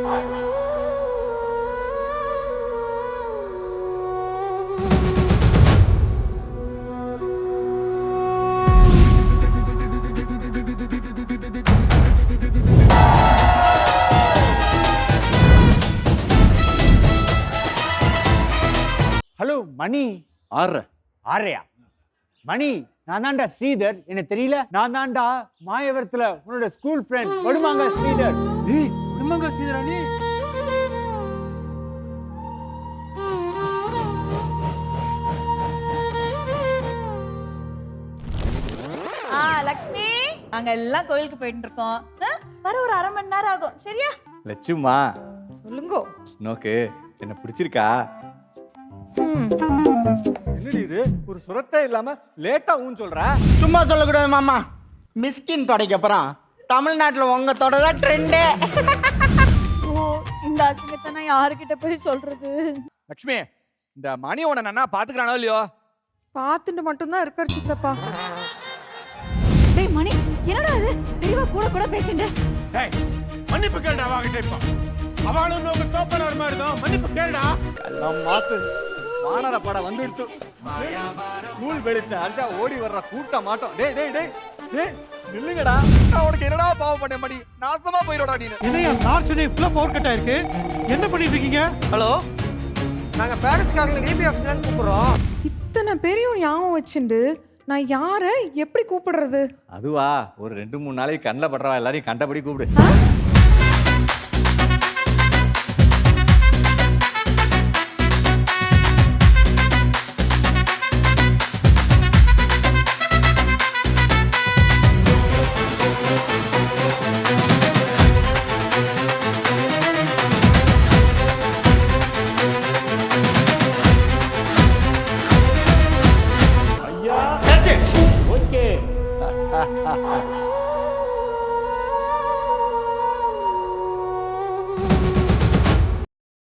Hello மணி. ஆறையா மணி, நான் தான்டா ஸ்ரீதர். எனக்கு தெரியல? நான் தான்டா மாயவரத்துல உன்னோட ஸ்கூல் ஃப்ரெண்ட் படுமாங்க ஸ்ரீதர். ஏய் படுமாங்க ஸ்ரீதரா நீ? லக்ஷ்மி, நாங்க எல்லாம் கோயிலுக்கு போயிட்டு இருக்கோம். வர ஒரு அரை மணி நேரம் ஆகும். சரியா? லட்சுமா, சொல்லுங்கோ. நோக்கு என்ன பிடிச்சிருக்கா? என்னடி இது, ஒரு சுரத்தே இல்லாம லேட்டா ஊன்னு சொல்ற? சும்மா சொல்லக்கூடாது மாமா. மிஸ்கின் தொடைக்கு அப்புறம் தமிழ்நாட்டில் உங்க தொடை தான் ட்ரெண்டே. ஓ, இந்த அசிங்கத்தை நான் யாருக்கிட்ட போய் சொல்றது? லட்சுமி, இந்த மணியோட நன்னா பாத்துக்கிறானோ இல்லையோ? பார்த்துட்டு மட்டும்தான் இருக்கார் சித்தப்பா. டேய் மணி, என்னடா இது? பெரியவா கூட கூட பேசிட்டு. டேய், மன்னிப்பு கேளுடா வாங்கிட்டே இப்ப. அவளும் நோக்கு தோப்பனர் மாதிரி தான். மன்னிப்பு கேளுடா. எல்லாம் மாத்து. வானர படம் வந்துடுச்சு. ஸ்கூல் வெளிச்சம் அஞ்சா ஓடி வர்ற கூட்ட மாட்டோம். டேய் டேய் டேய் டேய் நில்லுங்கடா. நான் உனக்கு என்னடா பாவம் பண்ண மணி? நாசமா போயிரோடா நீ. என்னையா நார்ச்சனே இவ்ளோ பவர் கட் ஆயிருக்கு? என்ன பண்ணிட்டு இருக்கீங்க? ஹலோ, நாங்க பாரிஸ்காரங்க டிபி ஆஃபீஸ்ல இருந்து கூப்பிடுறோம். இத்தனை பேரையும் ஞாபகம் வச்சுண்டு நான் யாரை எப்படி கூப்பிடுறது? அதுவா, ஒரு 2-3 நாளைக்கு கண்ணில் படுறவா எல்லாரையும் கண்டபடி கூப்பிடு.